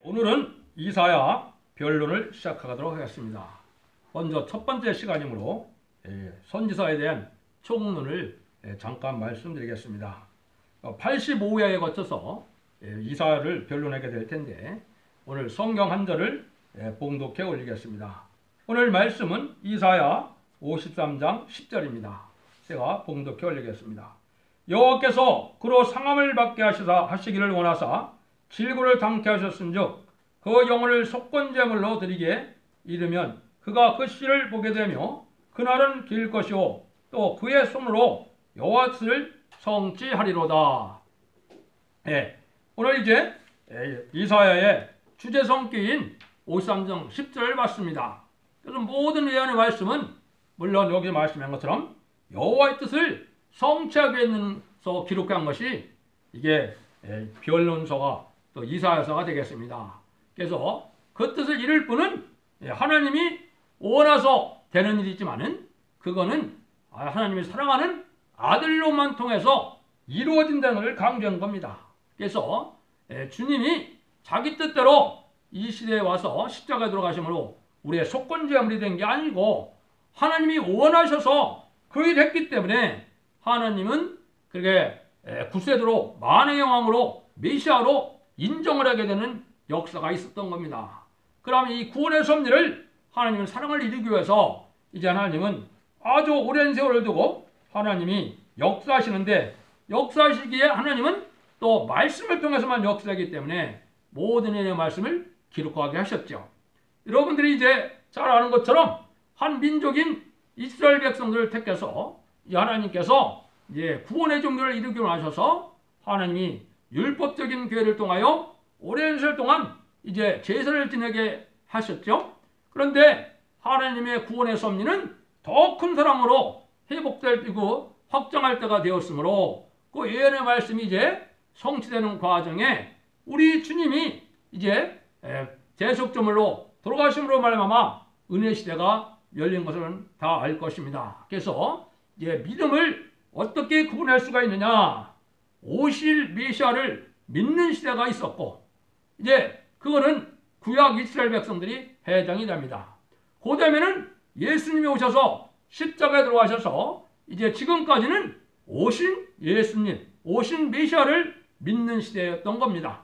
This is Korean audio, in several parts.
오늘은 이사야 변론을 시작하도록 하겠습니다. 먼저 첫 번째 시간이므로 선지서에 대한 총론을 잠깐 말씀드리겠습니다. 85회에 거쳐서 이사야를 변론하게 될 텐데 오늘 성경 한 절을 봉독해 올리겠습니다. 오늘 말씀은 이사야 53장 10절입니다. 제가 봉독해 올리겠습니다. 여호와께서 그로 상함을 받게 하시기를 원하사 질고를 당케 하셨은즉 그 영혼을 속건제물로 드리게 이르면 그가 그 씨를 보게 되며 그날은 길 것이요 또 그의 손으로 여호와 뜻을 성취하리로다. 오늘 이제 이사야의 주제 성기인 53장 10절을 봤습니다. 그래서 모든 예언의 말씀은 물론 여기 말씀한 것처럼 여호와의 뜻을 성취하기 위해서 기록한 것이 이게 변론서가 또 이사야서가 되겠습니다. 그래서 그 뜻을 이룰 뿐은 하나님이 원해서 되는 일이지만은 그거는 하나님이 사랑하는 아들로만 통해서 이루어진다는 것을 강조한 겁니다. 그래서 주님이 자기 뜻대로 이 시대에 와서 십자가에 들어가심으로 우리의 속건제물이 된 게 아니고 하나님이 원하셔서 그 일을 했기 때문에 하나님은 그게 구세주로 만왕의 왕으로 메시아로 인정을 하게 되는 역사가 있었던 겁니다. 그러면 이 구원의 섭리를 하나님은 사랑을 이루기 위해서 이제 하나님은 아주 오랜 세월을 두고 하나님이 역사하시는데 역사하시기에 하나님은 또 말씀을 통해서만 역사하기 때문에 모든 일의 말씀을 기록하게 하셨죠. 여러분들이 이제 잘 아는 것처럼 한 민족인 이스라엘 백성들을 택해서 하나님께서 이제 구원의 종교를 이루기 원하셔서 하나님이 율법적인 교회를 통하여 오랜 세월 동안 이제 제사를 지내게 하셨죠. 그런데 하나님의 구원의 섭리는 더 큰 사랑으로 회복되고 확정할 때가 되었으므로 그 예언의 말씀이 이제 성취되는 과정에 우리 주님이 이제 대속조물로 돌아가심으로 말미암아 은혜 시대가 열린 것을 다 알 것입니다. 그래서 이제 믿음을 어떻게 구분할 수가 있느냐? 오실 메시아를 믿는 시대가 있었고 이제 그거는 구약 이스라엘 백성들이 해당이 됩니다. 그 다음에는 예수님이 오셔서 십자가에 들어가셔서 이제 지금까지는 오신 예수님, 오신 메시아를 믿는 시대였던 겁니다.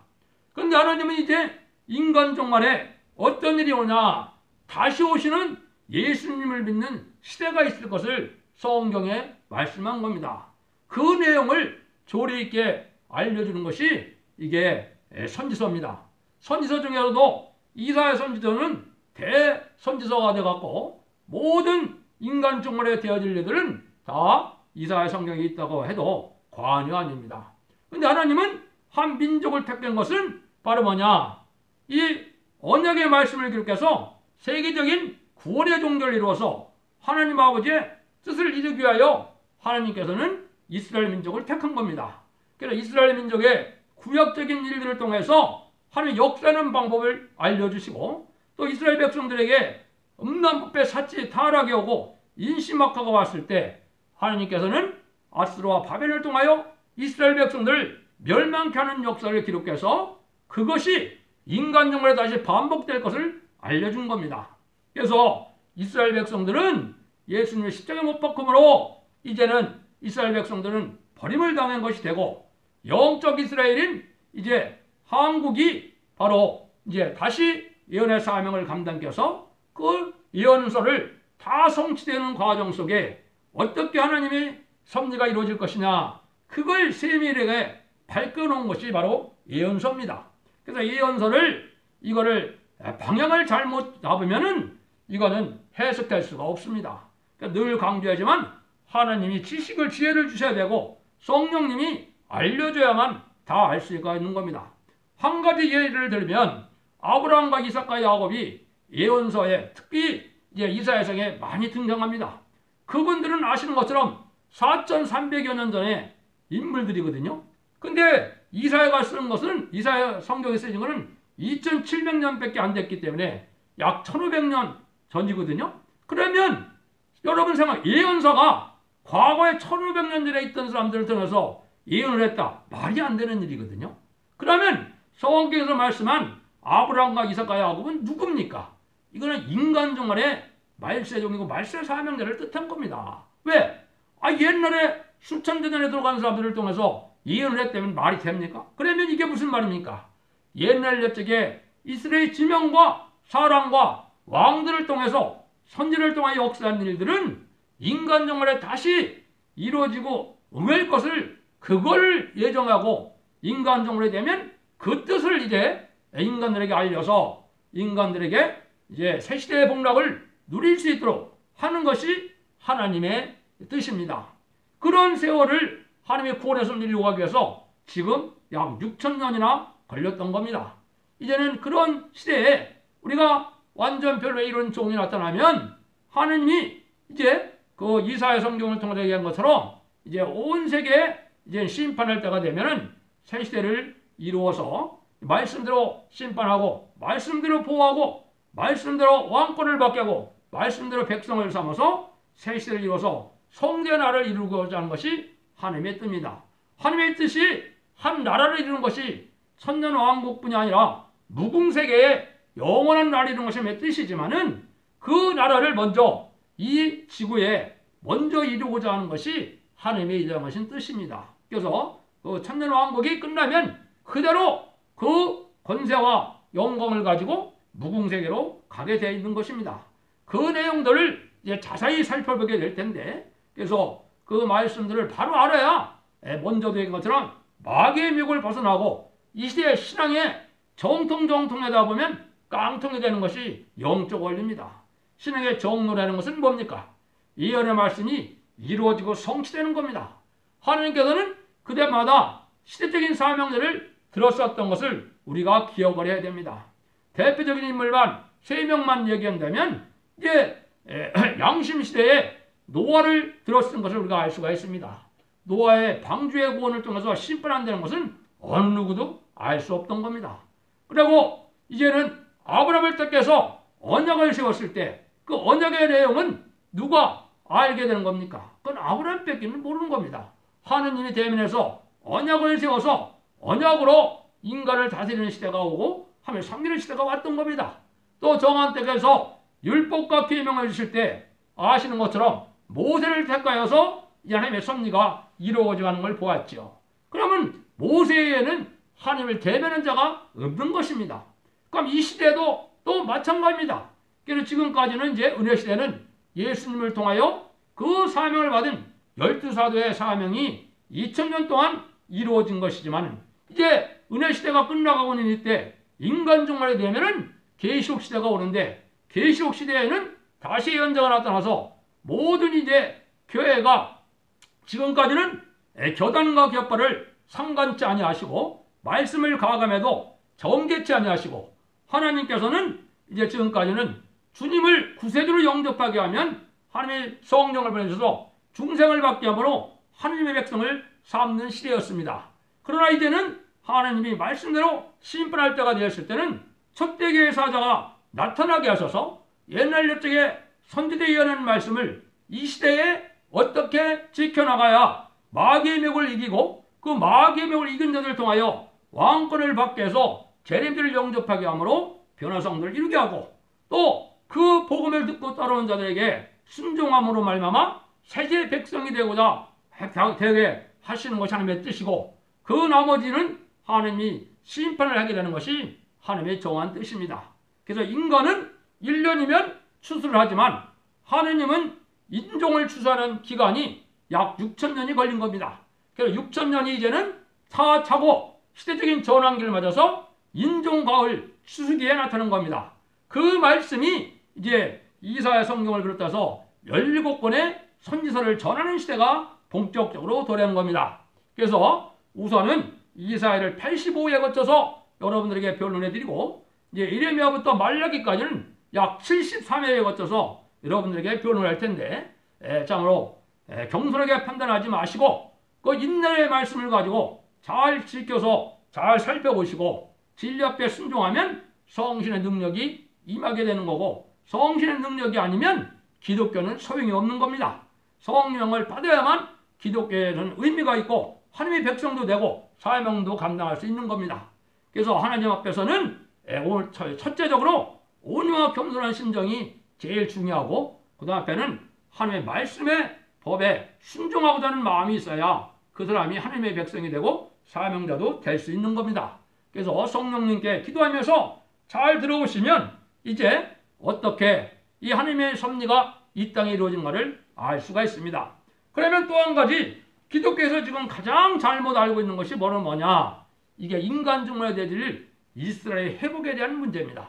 그런데 하나님은 이제 인간 종말에 어떤 일이 오냐? 다시 오시는 예수님을 믿는 시대가 있을 것을 성경에 말씀한 겁니다. 그 내용을 조리 있게 알려주는 것이 이게 선지서입니다. 선지서 중에서도 이사야 선지서는 대선지서가 되어갖고 모든 인간 종말에 되어질 일들은 다 이사야 성경에 있다고 해도 과언이 아닙니다. 그런데 하나님은 한 민족을 택한 것은 바로 뭐냐? 이 언약의 말씀을 기록해서 세계적인 구원의 종교를 이루어서 하나님 아버지의 뜻을 이루기 위하여 하나님께서는 이스라엘 민족을 택한 겁니다. 그래서 이스라엘 민족의 구약적인 일들을 통해서 하나님의 역사하는 방법을 알려주시고 또 이스라엘 백성들에게 음란법배 사치 타락이 오고 인신막하가 왔을 때 하나님께서는 아스로와 바벨을 통하여 이스라엘 백성들을 멸망케 하는 역사를 기록해서 그것이 인간 종말에 다시 반복될 것을 알려준 겁니다. 그래서 이스라엘 백성들은 예수님의 십자가에 못 박음으로 이제는 이스라엘 백성들은 버림을 당한 것이 되고 영적 이스라엘인 이제 한국이 바로 이제 다시 예언의 사명을 감당케 해서 그 예언서를 다 성취되는 과정 속에 어떻게 하나님의 섭리가 이루어질 것이냐 그걸 세밀하게 밝혀놓은 것이 바로 예언서입니다. 그래서 예언서를 이거를 방향을 잘못 잡으면은 이거는 해석될 수가 없습니다. 그러니까 늘 강조하지만 하나님이 지식을 지혜를 주셔야 되고 성령님이 알려줘야만 다 알 수가 있는 겁니다. 한 가지 예를 들면 아브라함과 이삭과 야곱이 예언서에 특히 이제 이사야서에 많이 등장합니다. 그분들은 아시는 것처럼 4,300여 년 전에 인물들이거든요. 근데 이사야가 쓰는 것은 이사야 성경에 쓰인 것은 2,700년밖에 안 됐기 때문에 약 1,500년 전이거든요. 그러면 여러분 생각 예언서가 과거에 1,500년 전에 있던 사람들을 통해서 예언을 했다. 말이 안 되는 일이거든요. 그러면 성경에서 말씀한 아브라함과 이삭과 야곱은 누굽니까? 이거는 인간 종말의 말세종이고 말세 사명자를 뜻한 겁니다. 왜? 옛날에 수천 년 전에 들어간 사람들을 통해서 예언을 했다면 말이 됩니까? 그러면 이게 무슨 말입니까? 옛날 옛적에 이스라엘 지명과 사랑과 왕들을 통해서 선지를 통하여 역사한 일들은 인간 종말에 다시 이루어지고 응할 것을 그걸 예정하고 인간 종말이 되면 그 뜻을 이제 인간들에게 알려서 인간들에게 이제 새 시대의 복락을 누릴 수 있도록 하는 것이 하나님의 뜻입니다. 그런 세월을 하나님의 구원에서 누리려고 하기 위해서 지금 약 6,000년이나 걸렸던 겁니다. 이제는 그런 시대에 우리가 완전 별로의 이런 종이 나타나면 하느님이 이제 그 이사야 성경을 통해서 얘기한 것처럼 이제 온 세계에 이제 심판할 때가 되면은 새 시대를 이루어서 말씀대로 심판하고 말씀대로 보호하고 말씀대로 왕권을 받게 하고 말씀대로 백성을 삼아서 새 시대를 이루어서 성대 나라를 이루고자 하는 것이 하나님의 뜻입니다. 하나님의 뜻이 한 나라를 이루는 것이 천년왕국뿐이 아니라 무궁세계의 영원한 나라를 이루는 것이 하나님의 뜻이지만은 그 나라를 먼저 이 지구에 먼저 이루고자 하는 것이 하나님의 이정하신 뜻입니다. 그래서 그 천년왕국이 끝나면 그대로 그 권세와 영광을 가지고 무궁세계로 가게 되어 있는 것입니다. 그 내용들을 이제 자세히 살펴보게 될 텐데, 그래서 그 말씀들을 바로 알아야 먼저도 얘기한 것처럼 마귀의 미혹을 벗어나고 이 시대의 신앙의 정통하다 보면 깡통이 되는 것이 영적 원리입니다. 신앙의 정로라는 것은 뭡니까? 예언의 말씀이 이루어지고 성취되는 겁니다. 하나님께서는 그때마다 시대적인 사명들을 들었었던 것을 우리가 기억을 해야 됩니다. 대표적인 인물만 3명만 얘기한다면 이제 양심 시대에 노아를 들었던 것을 우리가 알 수가 있습니다. 노아의 방주의 구원을 통해서 심판한다는 것은 어느 누구도 알 수 없던 겁니다. 그리고 이제는 아브라함을 택해서 언약을 세웠을 때 그 언약의 내용은 누가 알게 되는 겁니까? 그건 아브라함밖에는 모르는 겁니다. 하느님이 대면해서 언약을 세워서 언약으로 인간을 다스리는 시대가 오고 하며 섬기는 시대가 왔던 겁니다. 또 정한 때에서 율법과 계명을 주실 때 아시는 것처럼 모세를 택하여서 이 하나님의 섭리가 이루어져 가는 걸 보았죠. 그러면 모세에는 하나님을 대면하는 자가 없는 것입니다. 그럼 이 시대도 또 마찬가지입니다. 그래서 지금까지는 이제 은혜 시대는 예수님을 통하여 그 사명을 받은 12사도의 사명이 2000년 동안 이루어진 것이지만 이제 은혜 시대가 끝나가고 있는 이때 인간 종말이 되면은 계시록 시대가 오는데 계시록 시대에는 다시 예언자가 나타나서 모든 이제 교회가 지금까지는 교단과 격파를 상관치 아니하시고 말씀을 가감해도 정죄치 아니하시고 하나님께서는 이제 지금까지는 주님을 구세주로 영접하게 하면 하나님의 성령을 보내셔서 중생을 받게 함으로 하나님의 백성을 삼는 시대였습니다. 그러나 이제는 하나님이 말씀대로 심판할 때가 되었을 때는 첫대교의 사자가 나타나게 하셔서 옛날 옛적에 선지자의 예언한 말씀을 이 시대에 어떻게 지켜나가야 마귀의 맥을 이기고 그 마귀의 맥을 이긴 자들을 통하여 왕권을 받게 해서 재림들을 영접하게 함으로 변화성들을 이루게 하고 또 그 복음을 듣고 따라온 자들에게 순종함으로 말미암아 세계 백성이 되고자 되게 하시는 것이 하나님의 뜻이고 그 나머지는 하나님이 심판을 하게 되는 것이 하나님의 정한 뜻입니다. 그래서 인간은 1년이면 추수를 하지만 하나님은 인종을 추수하는 기간이 약 6,000년이 걸린 겁니다. 그래서 6,000년이 이제는 다 차고 시대적인 전환기를 맞아서 인종 가을 추수기에 나타난 겁니다. 그 말씀이 이제 이사야 성경을 비롯해서 17권의 선지서를 전하는 시대가 본격적으로 도래한 겁니다. 그래서 우선은 이사야를 85회에 거쳐서 여러분들에게 변론해드리고 이제 이레미야부터 말라기까지는 약 73회에 거쳐서 여러분들에게 변론할 텐데 참으로 경솔하게 판단하지 마시고 그 인내의 말씀을 가지고 잘 지켜서 잘 살펴보시고 진리 앞에 순종하면 성신의 능력이 임하게 되는 거고 성신의 능력이 아니면 기독교는 소용이 없는 겁니다. 성령을 받아야만 기독교에는 의미가 있고 하나님의 백성도 되고 사명도 감당할 수 있는 겁니다. 그래서 하나님 앞에서는 오늘 첫째적으로 온유와 겸손한 심정이 제일 중요하고 그 다음 앞에는 하나님의 말씀의 법에 순종하고자 하는 마음이 있어야 그 사람이 하나님의 백성이 되고 사명자도 될 수 있는 겁니다. 그래서 성령님께 기도하면서 잘 들어오시면 이제 어떻게 이 하나님의 섭리가 이 땅에 이루어진가를 알 수가 있습니다. 그러면 또 한 가지 기독교에서 지금 가장 잘못 알고 있는 것이 뭐냐? 이게 인간 중심에 대해질 이스라엘 회복에 대한 문제입니다.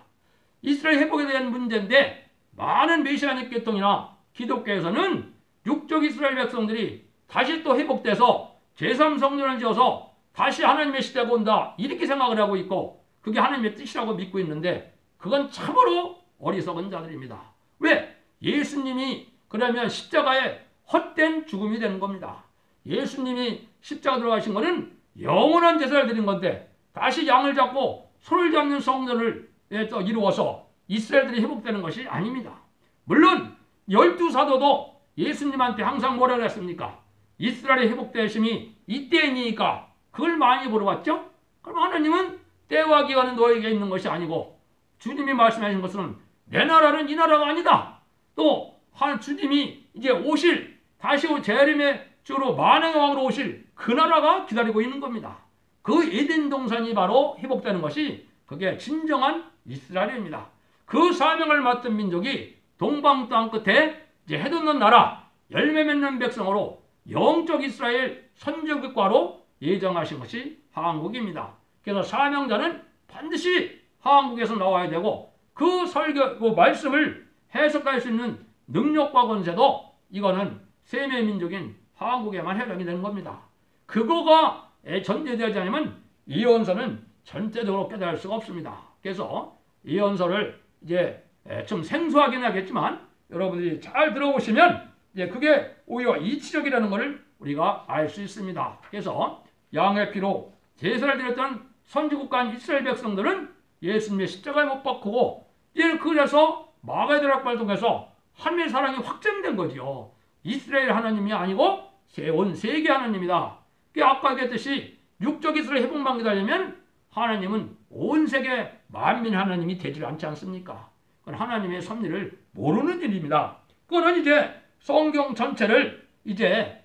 이스라엘 회복에 대한 문제인데 많은 메시아닉 계통이나 기독교에서는 육적 이스라엘 백성들이 다시 또 회복돼서 제3성전을 지어서 다시 하나님의 시대가 온다 이렇게 생각을 하고 있고 그게 하나님의 뜻이라고 믿고 있는데 그건 참으로 어리석은 자들입니다. 왜? 예수님이 그러면 십자가에 헛된 죽음이 되는 겁니다. 예수님이 십자가 들어가신 것은 영원한 제사를 드린 건데 다시 양을 잡고 손을 잡는 성전을 이루어서 이스라엘들이 회복되는 것이 아닙니다. 물론 12사도도 예수님한테 항상 뭐라 그랬습니까? 이스라엘의 회복되심이 이때이니까 그걸 많이 물어봤죠? 그럼 하나님은 때와 기간은 너에게 있는 것이 아니고 주님이 말씀하신 것은 내 나라는 이 나라가 아니다. 또 주님이 이제 오실 다시 재림의 주로 만왕의 왕으로 오실 그 나라가 기다리고 있는 겁니다. 그 에덴 동산이 바로 회복되는 것이 그게 진정한 이스라엘입니다. 그 사명을 맡은 민족이 동방 땅 끝에 이제 해돋는 나라 열매 맺는 백성으로 영적 이스라엘 선진국가로 예정하신 것이 한국입니다. 그래서 사명자는 반드시 한국에서 나와야 되고 그 설교, 그 말씀을 해석할 수 있는 능력과 권세도 이거는 세계민족인 한국에만 해당이 되는 겁니다. 그거가 전제되지 않으면 예언서는 전체적으로 깨달을 수가 없습니다. 그래서 예언서를 이제 좀 생소하긴 하겠지만 여러분들이 잘 들어보시면 이제 그게 오히려 이치적이라는 것을 우리가 알 수 있습니다. 그래서 양의 피로 제사를 드렸던 선지국가 이스라엘 백성들은 예수님의 십자가에 못 박히고 이제 그래서 마가다락발 통해서 하나님의 사랑이 확정된 거죠. 이스라엘 하나님이 아니고 온 세계 하나님이다. 아까 얘기했듯이 육적 이스라엘 회복만 기다리면 하나님은 온 세계 만민 하나님이 되지 않지 않습니까? 그건 하나님의 섭리를 모르는 일입니다. 그거는 이제 성경 전체를 이제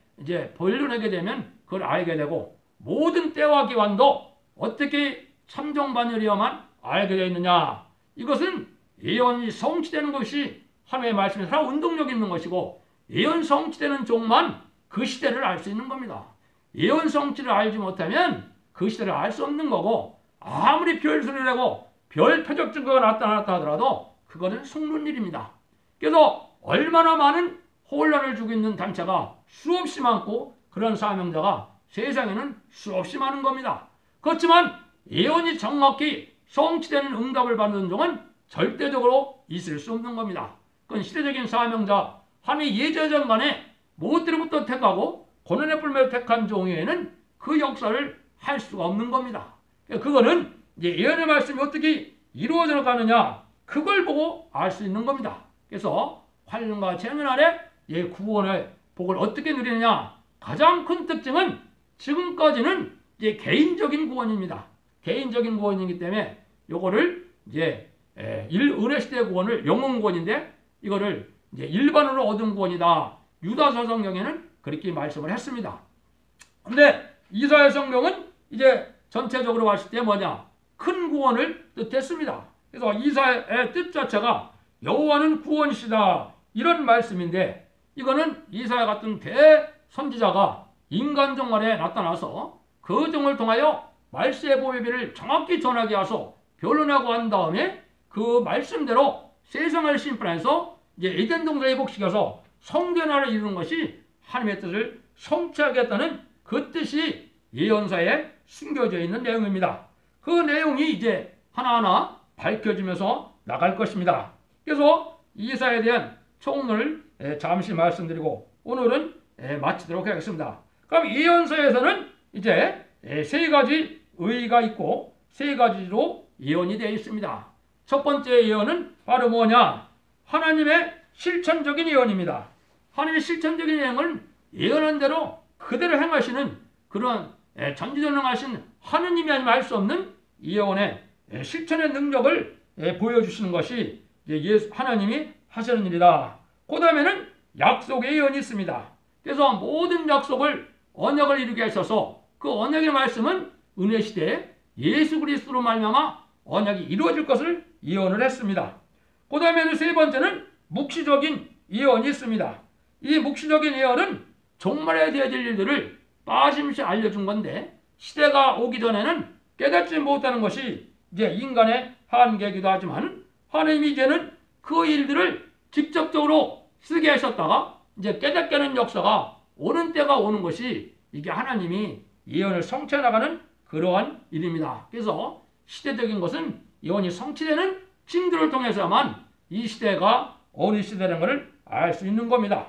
본론하게 되면 그걸 알게 되고 모든 때와 기간도 어떻게 참정반열이어만 알게 되어 있느냐. 이것은 예언이 성취되는 것이 하나님의 말씀에 살아 운동력 있는 것이고 예언 성취되는 종만 그 시대를 알 수 있는 겁니다. 예언 성취를 알지 못하면 그 시대를 알 수 없는 거고 아무리 별소리를 내고 별 표적 증거가 나타났다 하더라도 그거는 속는 일입니다. 그래서 얼마나 많은 혼란을 주고 있는 단체가 수없이 많고 그런 사명자가 세상에는 수없이 많은 겁니다. 그렇지만 예언이 정확히 성취되는 응답을 받는 종은 절대적으로 있을 수 없는 겁니다. 그건 시대적인 사명자 하나님이 예전간에 무엇들부터 택하고 고난의 뿔매로 택한 종에는 그 역사를 할 수가 없는 겁니다. 그거는 이제 예언의 말씀이 어떻게 이루어져 가느냐 그걸 보고 알 수 있는 겁니다. 그래서 환란과 재난 아래 구원의 복을 어떻게 누리느냐 가장 큰 특징은 지금까지는 이제 개인적인 구원입니다. 개인적인 구원이기 때문에 요거를 이제 은혜 시대 구원을 영혼 구원인데 이거를 이제 일반으로 얻은 구원이다. 유다서 성경에는 그렇게 말씀을 했습니다. 근데 이사야 성경은 이제 전체적으로 봤을 때 뭐냐? 큰 구원을 뜻했습니다. 그래서 이사야의 뜻 자체가 여호와는 구원이시다. 이런 말씀인데 이거는 이사야 같은 대선지자가 인간 종말에 나타나서 그 종을 통하여 말세의 보배비를 정확히 전하게 하소 변론하고 한 다음에 그 말씀대로 세상을 심판해서 이제 에덴 동산에 복시켜서 성전화를 이루는 것이 하나님의 뜻을 성취하겠다는 그 뜻이 예언서에 숨겨져 있는 내용입니다. 그 내용이 이제 하나하나 밝혀지면서 나갈 것입니다. 그래서 이사야에 대한 총론을 잠시 말씀드리고 오늘은 마치도록 하겠습니다. 그럼 예언서에서는 이제 세 가지 의의가 있고 세 가지로 예언이 되어 있습니다. 첫 번째 예언은 바로 뭐냐? 하나님의 실천적인 예언입니다. 하나님의 실천적인 예언은 예언한 대로 그대로 행하시는 그런 전지전능하신 하느님이 아니면 할 수 없는 예언의 실천의 능력을 보여주시는 것이 하나님이 하시는 일이다. 그 다음에는 약속의 예언이 있습니다. 그래서 모든 약속을 언약을 이루게 하셔서 그 언약의 말씀은 은혜 시대에 예수 그리스도로 말미암아 언약이 이루어질 것을 예언을 했습니다. 그 다음에는 세 번째는 묵시적인 예언이 있습니다. 이 묵시적인 예언은 종말에 되어질 일들을 빠짐없이 알려준 건데 시대가 오기 전에는 깨닫지 못하는 것이 이제 인간의 한계이기도 하지만 하나님이 이제는 그 일들을 직접적으로 쓰게 하셨다가 이제 깨닫게 하는 역사가 오는 때가 오는 것이 이게 하나님이 예언을 성취해 나가는 그러한 일입니다. 그래서 시대적인 것은 예언이 성취되는 징조를 통해서만 이 시대가 어느 시대라는 것을 알 수 있는 겁니다.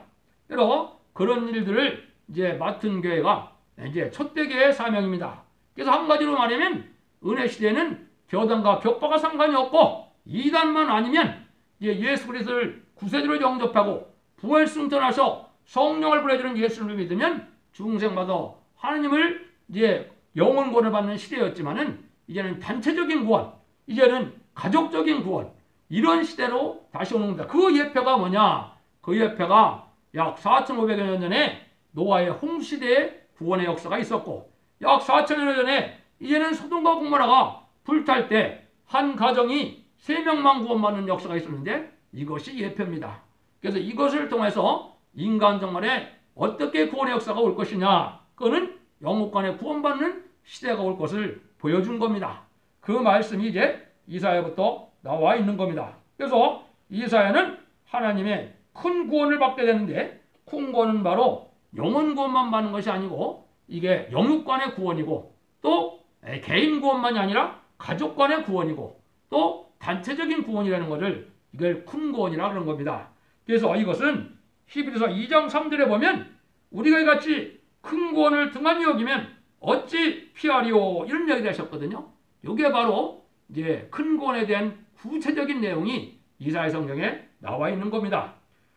그래서 그런 일들을 이제 맡은 교회가 이제 첫대교회의 사명입니다. 그래서 한 가지로 말하면 은혜 시대는 교단과 격파가 상관이 없고 이단만 아니면 이제 예수 그리스도를 구세주로 영접하고 부활 승천하셔 성령을 보내주는 예수를 믿으면 중생마다 하나님을 이제 영원 구원을 받는 시대였지만은 이제는 단체적인 구원, 이제는 가족적인 구원 이런 시대로 다시 오는 겁니다. 그 예표가 뭐냐? 그 예표가 약 4,500여 년 전에 노아의 홍수시대의 구원의 역사가 있었고 약 4,000여 년 전에 이제는 소돔과 고모라가 불탈 때 한 가정이 3명만 구원받는 역사가 있었는데 이것이 예표입니다. 그래서 이것을 통해서 인간 정말에 어떻게 구원의 역사가 올 것이냐 그거는 영육간에 구원받는 시대가 올 것을 보여준 겁니다. 그 말씀이 이제 이사야부터 나와 있는 겁니다. 그래서 이사야는 하나님의 큰 구원을 받게 되는데 큰 구원은 바로 영혼 구원만 받는 것이 아니고 이게 영육간의 구원이고 또 개인 구원만이 아니라 가족 간의 구원이고 또 단체적인 구원이라는 것을 이걸 큰 구원이라 그런 겁니다. 그래서 이것은 히브리서 2장 3절에 보면 우리가 이같이 큰 구원을 등한히 여기면 어찌 피하리오 이런 이야기를 하셨거든요. 이게 바로 이제 큰 구원에 대한 구체적인 내용이 이사야 성경에 나와 있는 겁니다.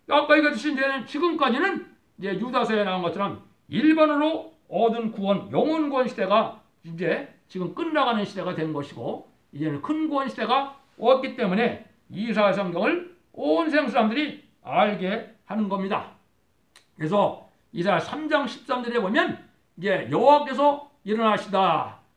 아까 이것이 이제 지금까지는 이제 유다서에 나온 것처럼 일반으로 얻은 구원, 영혼 구원 시대가 이제 지금 끝나가는 시대가 된 것이고 이제는 큰 구원 시대가 왔기 때문에 이사야 성경을 온 세상 사람들이 알게 하는 겁니다. 그래서 이사야 3장 13절에 보면 이제 여호와께서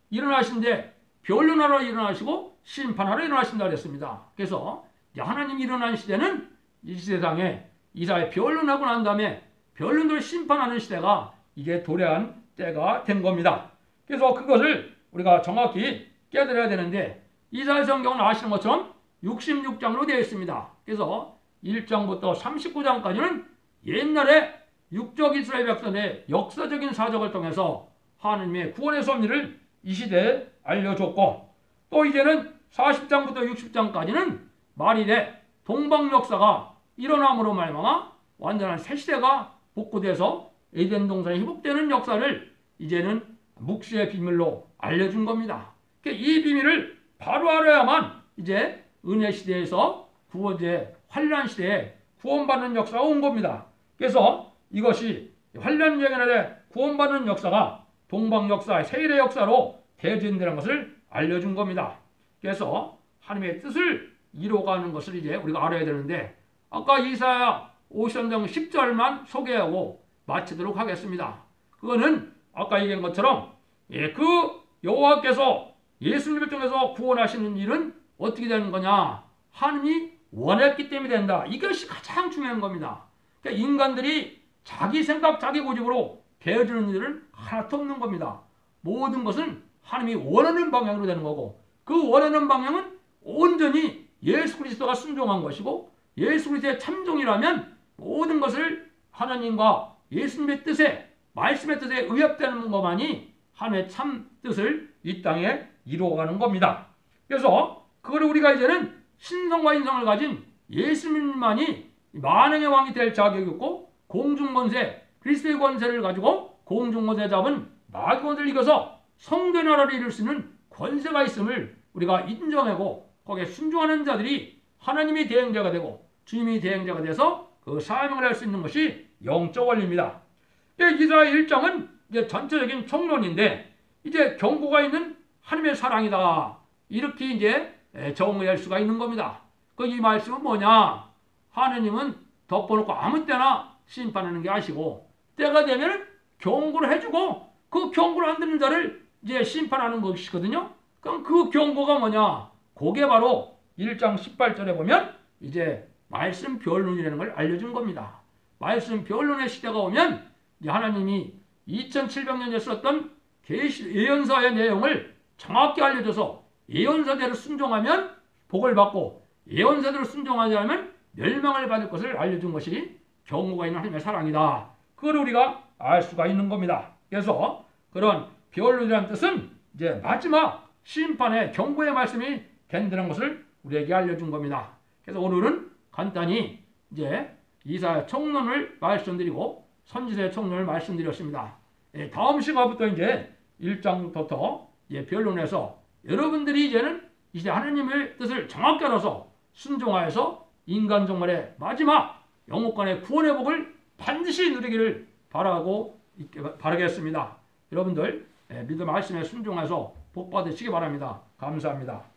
일어나신데 변론하러 일어나시고 심판하러 일어나신다 그랬습니다. 그래서 하나님이 일어난 시대는 이 세상에 이사야 변론하고 난 다음에 변론들을 심판하는 시대가 이게 도래한 때가 된 겁니다. 그래서 그것을 우리가 정확히 깨달아야 되는데 이사야 성경은 아시는 것처럼 66장으로 되어 있습니다. 그래서 1장부터 39장까지는 옛날에 육적 이스라엘 백성의 역사적인 사적을 통해서 하나님의 구원의 섭리를 이 시대에 알려줬고 또 이제는 40장부터 60장까지는 말일에 동방 역사가 일어남으로 말미암아 완전한 새 시대가 복구돼서 에덴 동산이 회복되는 역사를 이제는 묵시의 비밀로 알려준 겁니다. 이 비밀을 바로 알아야만 이제 은혜 시대에서 구원제 환란 시대에 구원받는 역사가 온 겁니다. 그래서 이것이 환란 영연에 구원받는 역사가 동방 역사의 세일의 역사로 대전되는 것을 알려준 겁니다. 그래서 하나님의 뜻을 이루어가는 것을 이제 우리가 알아야 되는데 아까 이사야 50장 10절만 소개하고 마치도록 하겠습니다. 그거는 아까 얘기한 것처럼 그 여호와께서 예수님을 통해서 구원하시는 일은 어떻게 되는 거냐? 하나님이 원했기 때문에 된다. 이것이 가장 중요한 겁니다. 그러니까 인간들이 자기 생각, 자기 고집으로 되어주는 일은 하나도 없는 겁니다. 모든 것은 하나님이 원하는 방향으로 되는 거고 그 원하는 방향은 온전히 예수 그리스도가 순종한 것이고 예수 그리스도의 참종이라면 모든 것을 하나님과 예수님의 뜻에 말씀의 뜻에 의합되는 것만이 하나님의 참 뜻을 이 땅에 이루어가는 겁니다. 그래서 그걸 우리가 이제는 신성과 인성을 가진 예수님만이 만왕의 왕이 될 자격이 있고 공중권세, 그리스도의 권세를 가지고 공중권세 잡은 마귀 권세를 이겨서 성대 나라를 이룰 수 있는 권세가 있음을 우리가 인정하고 거기에 순종하는 자들이 하나님이 대행자가 되고 주님이 대행자가 돼서 그 사명을 할 수 있는 것이 영적 원리입니다. 이사야 1장은 이제 전체적인 총론인데 이제 경고가 있는 하나님의 사랑이다. 이렇게 이제 정의할 수가 있는 겁니다. 그 이 말씀은 뭐냐? 하느님은 덮어놓고 아무 때나 심판하는 게 아시고 때가 되면 경고를 해주고 그 경고를 안 듣는 자를 이제 심판하는 것이거든요. 그럼 그 경고가 뭐냐? 그게 바로 1장 18절에 보면 이제 말씀 변론이라는 걸 알려준 겁니다. 말씀 변론의 시대가 오면 이제 하나님이 2700년에 썼던 예언서의 내용을 정확히 알려줘서 예언서대로 순종하면 복을 받고 예언서대로 순종하지 않으면 멸망을 받을 것을 알려준 것이 경고가 있는 하나님의 사랑이다. 그걸 우리가 알 수가 있는 겁니다. 그래서 그런 변론이라는 뜻은 이제 마지막 심판의 경고의 말씀이 된다는 것을 우리에게 알려준 겁니다. 그래서 오늘은 간단히 이제 이사야 총론을 말씀드리고 선지서의 총론을 말씀드렸습니다. 다음 시간부터 이제 1장부터 변론해서 여러분들이 이제는 이제 하나님의 뜻을 정확히 알아서 순종하여서 인간 종말의 마지막 영혼간의 구원의 복을 반드시 누리기를 바라겠습니다. 여러분들 믿음 말씀에 순종해서 복 받으시기 바랍니다. 감사합니다.